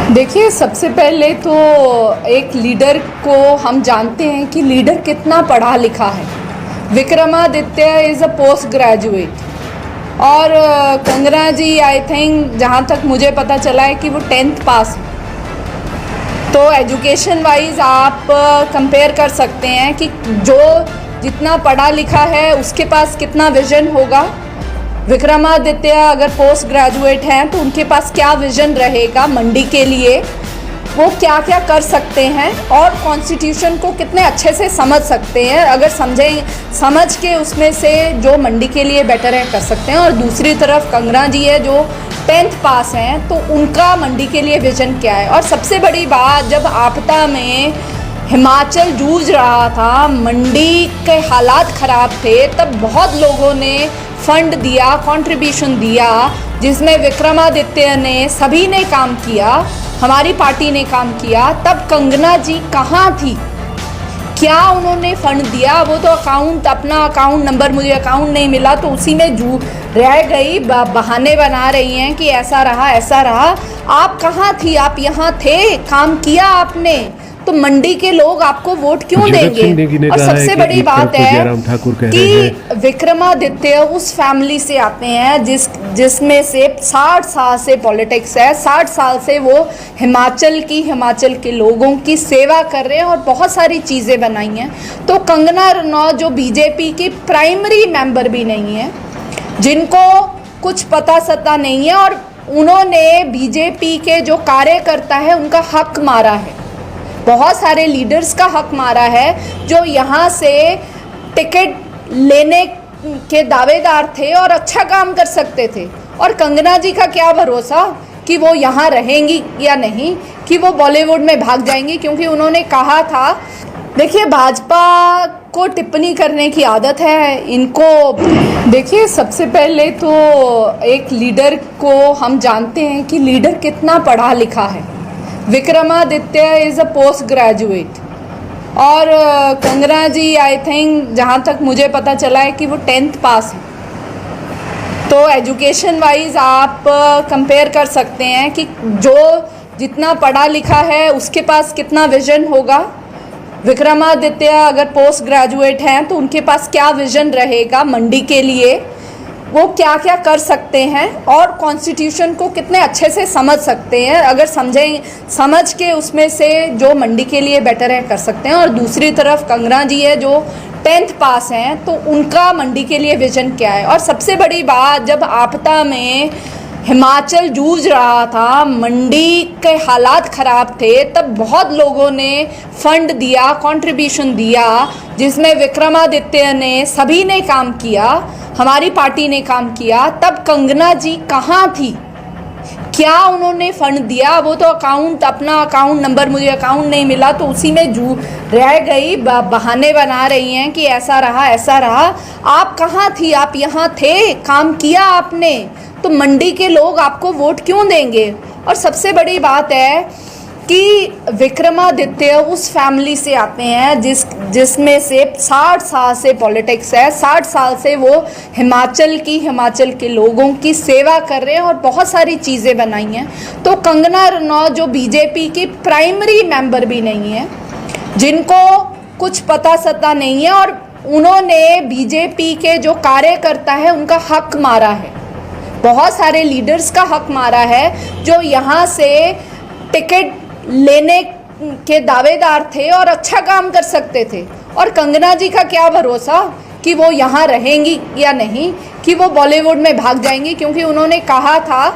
देखिए, सबसे पहले तो एक लीडर को हम जानते हैं कि लीडर कितना पढ़ा लिखा है। Vikramaditya is a post graduate और कंगना जी आई थिंक जहाँ तक मुझे पता चला है कि वो 10th पास है। तो एजुकेशन वाइज आप कंपेयर कर सकते हैं कि जो जितना पढ़ा लिखा है उसके पास कितना विजन होगा। विक्रमादित्य अगर पोस्ट ग्रेजुएट हैं तो उनके पास क्या विजन रहेगा मंडी के लिए, वो क्या क्या कर सकते हैं और कॉन्स्टिट्यूशन को कितने अच्छे से समझ सकते हैं। अगर समझ के उसमें से जो मंडी के लिए बेटर है कर सकते हैं। और दूसरी तरफ कंगना जी है जो 10th पास हैं, तो उनका मंडी के लिए विजन क्या है। और सबसे बड़ी बात, जब आपदा में हिमाचल जूझ रहा था, मंडी के हालात ख़राब थे, तब बहुत लोगों ने फंड दिया, कंट्रीब्यूशन दिया, जिसमें विक्रमादित्य ने सभी ने काम किया, हमारी पार्टी ने काम किया। तब कंगना जी कहाँ थी, क्या उन्होंने फंड दिया? वो तो अपना अकाउंट नंबर, मुझे अकाउंट नहीं मिला तो उसी में रह गई, बहाने बना रही हैं कि ऐसा रहा ऐसा रहा। आप कहाँ थी? आप यहाँ थे, काम किया आपने, तो मंडी के लोग आपको वोट क्यों देंगे? और सबसे बड़ी बात है कि विक्रमादित्य उस फैमिली से आते हैं जिसमें से 60 साल से पॉलिटिक्स है, 60 साल से वो हिमाचल के लोगों की सेवा कर रहे हैं और बहुत सारी चीज़ें बनाई हैं। तो कंगना रनौत जो बीजेपी की प्राइमरी मेंबर भी नहीं है, जिनको कुछ पता सता नहीं है, और उन्होंने बीजेपी के जो कार्यकर्ता है उनका हक मारा है, बहुत सारे लीडर्स का हक मारा है जो यहाँ से टिकट लेने के दावेदार थे और अच्छा काम कर सकते थे। और कंगना जी का क्या भरोसा कि वो यहाँ रहेंगी या नहीं, कि वो बॉलीवुड में भाग जाएंगी, क्योंकि उन्होंने कहा था। देखिए, भाजपा को टिप्पणी करने की आदत है इनको। देखिए, सबसे पहले तो एक लीडर को हम जानते हैं कि लीडर कितना पढ़ा लिखा है। Vikramaditya is a post graduate और कंगना जी आई थिंक जहाँ तक मुझे पता चला है कि वो 10th पास है। तो एजुकेशन वाइज आप कंपेयर कर सकते हैं कि जो जितना पढ़ा लिखा है उसके पास कितना विजन होगा। विक्रमादित्य अगर पोस्ट ग्रेजुएट हैं तो उनके पास क्या विजन रहेगा मंडी के लिए, वो क्या क्या कर सकते हैं और कॉन्स्टिट्यूशन को कितने अच्छे से समझ सकते हैं। अगर समझ के उसमें से जो मंडी के लिए बेटर है कर सकते हैं। और दूसरी तरफ कंगना जी है जो 10th पास हैं, तो उनका मंडी के लिए विजन क्या है। और सबसे बड़ी बात, जब आपदा में हिमाचल जूझ रहा था, मंडी के हालात ख़राब थे, तब बहुत लोगों ने फंड दिया, कंट्रीब्यूशन दिया, जिसमें विक्रमादित्य ने सभी ने काम किया, हमारी पार्टी ने काम किया। तब कंगना जी कहाँ थी, क्या उन्होंने फंड दिया? वो तो अपना अकाउंट नंबर, मुझे अकाउंट नहीं मिला तो उसी में रह गई, बहाने बना रही हैं कि ऐसा रहा ऐसा रहा। आप कहाँ थी? आप यहाँ थे, काम किया आपने, तो मंडी के लोग आपको वोट क्यों देंगे? और सबसे बड़ी बात है कि विक्रमादित्य उस फैमिली से आते हैं जिसमें से 60 साल से पॉलिटिक्स है, 60 साल से वो हिमाचल के लोगों की सेवा कर रहे हैं और बहुत सारी चीज़ें बनाई हैं। तो कंगना रनौत जो बीजेपी की प्राइमरी मेंबर भी नहीं है, जिनको कुछ पता सता नहीं है, और उन्होंने बीजेपी के जो कार्यकर्ता है उनका हक मारा है, बहुत सारे लीडर्स का हक मारा है जो यहाँ से टिकट लेने के दावेदार थे और अच्छा काम कर सकते थे। और कंगना जी का क्या भरोसा कि वो यहाँ रहेंगी या नहीं, कि वो बॉलीवुड में भाग जाएंगी, क्योंकि उन्होंने कहा था